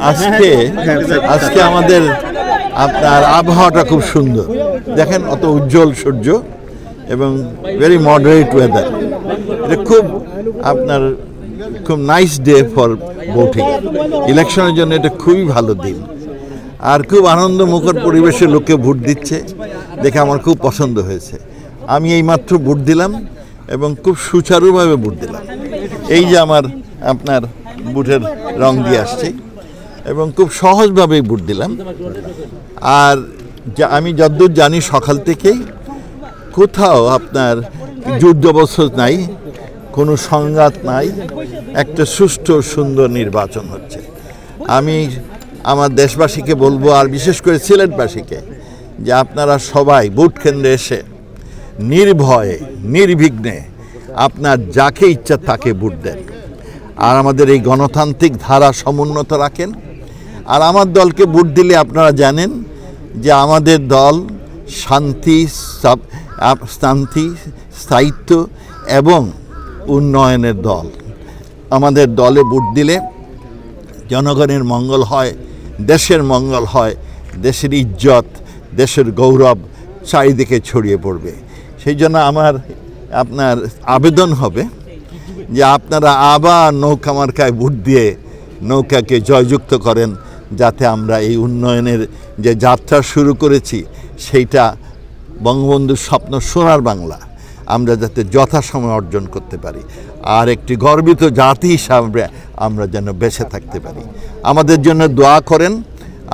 আজকে আমাদের আপনার আবহাওয়াটা খুব সুন্দর, দেখেন অত উজ্জ্বল সূর্য এবং ভেরি মডারেট ওয়েদার। এটা খুব আপনার খুব নাইস ডে ফর ভোটিং। ইলেকশনের জন্য এটা খুবই ভালো দিন, আর খুব আনন্দমুখর পরিবেশে লোকে ভোট দিচ্ছে দেখে আমার খুব পছন্দ হয়েছে। আমি এইমাত্র ভোট দিলাম এবং খুব সুচারুভাবে ভোট দিলাম। এই যে আমার আপনার বুটের রং দিয়ে আসছে এবং খুব সহজভাবেই ভোট দিলাম। আর আমি যতদূর জানি সকাল থেকেই কোথাও আপনার যুদ্ধবস্থা নাই, কোনো সংঘাত নাই, একটা সুষ্ঠু সুন্দর নির্বাচন হচ্ছে। আমি আমার দেশবাসীকে বলবো, আর বিশেষ করে সিলেটবাসীকে, যে আপনারা সবাই ভোট কেন্দ্রে এসে নির্ভয়ে নির্বিঘ্নে আপনার যাকে ইচ্ছা তাকে ভোট দেন, আর আমাদের এই গণতান্ত্রিক ধারা সমুন্নত রাখেন। আর আমার দলকে ভোট দিলে আপনারা জানেন যে আমাদের দল শান্তি, স্থায়িত্ব এবং উন্নয়নের দল। আমাদের দলে ভোট দিলে জনগণের মঙ্গল হয়, দেশের মঙ্গল হয়, দেশের ইজ্জত, দেশের গৌরব চারিদিকে ছড়িয়ে পড়বে। সেই জন্য আমার আপনার আবেদন হবে যে আপনারা আবার নৌকা মার্কায় ভোট দিয়ে নৌকাকে জয়যুক্ত করেন, যাতে আমরা এই উন্নয়নের যে যাত্রা শুরু করেছি সেইটা বঙ্গবন্ধুর স্বপ্ন সোনার বাংলা আমরা যাতে যথাসময়ে অর্জন করতে পারি, আর একটি গর্বিত জাতি হিসাবে আমরা যেন বেঁচে থাকতে পারি। আমাদের জন্য দোয়া করেন,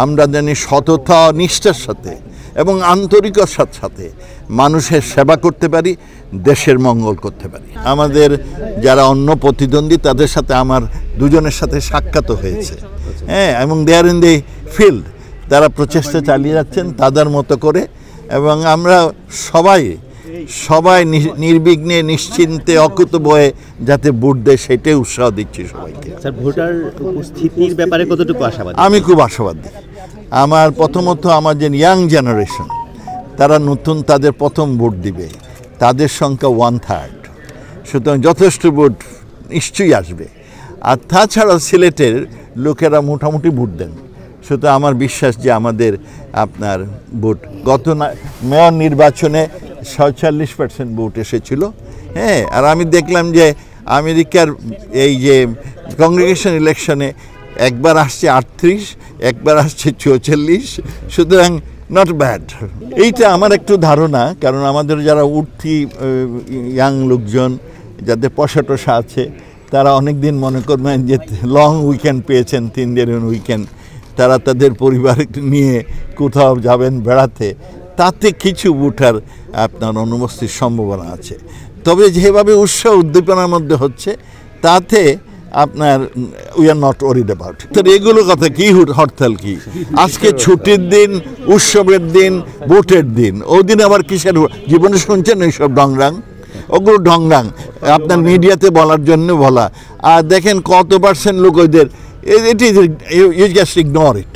আমরা যেন সততা নিষ্ঠার সাথে এবং আন্তরিকতার সাথে মানুষের সেবা করতে পারি, দেশের মঙ্গল করতে পারি। আমাদের যারা অন্য প্রতিদ্বন্দ্বী তাদের সাথে আমার দুজনের সাথে সাক্ষাৎ হয়েছে, হ্যাঁ, এবং দে আর ইন দি ফিল্ড, তারা প্রচেষ্টা চালিয়ে যাচ্ছেন তাদের মতো করে, এবং আমরা সবাই নির্বিঘ্নে নিশ্চিন্তে অকুতভয়ে যাতে ভোট দেয় সেটাই উৎসাহ দিচ্ছি সবাইকে। স্যার, ভোটার উপস্থিতির ব্যাপারে কতটুকু আশাবাদী? আমি খুব আশাবাদী। আমার প্রথমত আমার যে ইয়াং জেনারেশন, তারা নতুন তাদের প্রথম ভোট দিবে, তাদের সংখ্যা 1/3, সুতরাং যথেষ্ট ভোট নিশ্চয়ই আসবে। আর তাছাড়াও সিলেটের লোকেরা মোটামুটি ভোট দেন, সুতরাং আমার বিশ্বাস যে আমাদের আপনার ভোট গত মেয়র নির্বাচনে 47% ভোট এসেছিল, হ্যাঁ। আর আমি দেখলাম যে আমেরিকার এই যে কংগ্রেগেশন ইলেকশনে একবার আসছে 38, একবার আসছে 44, সুতরাং নট ব্যাড। এইটা আমার একটু ধারণা, কারণ আমাদের যারা উঠতি ইয়াং লোকজন যাদের পয়সা টসা আছে, তারা অনেক দিন মনে করবেন যে লং উইকেন্ড পেয়েছেন, 3 দিনের উইকেন্ড, তারা তাদের পরিবার নিয়ে কোথাও যাবেন বেড়াতে, তাতে কিছু ভোটার আপনার অনুপস্থিতির সম্ভাবনা আছে। তবে যেভাবে উৎসাহ উদ্দীপনার মধ্যে হচ্ছে তাতে আপনার we are not worried about. তো এগুলো কথা কি, হরতাল কি, আজকে ছুটির দিন, উৎসবের দিন, ভোটের দিন, ওদিন আবার কিসের জীবনে শুনছেন এইসব ঢংরাং, ওগুলো ঢংরাং আপনার মিডিয়াতে বলার জন্য বলা। আর দেখেন কত % লোক ওদের, it is, you just ignore it.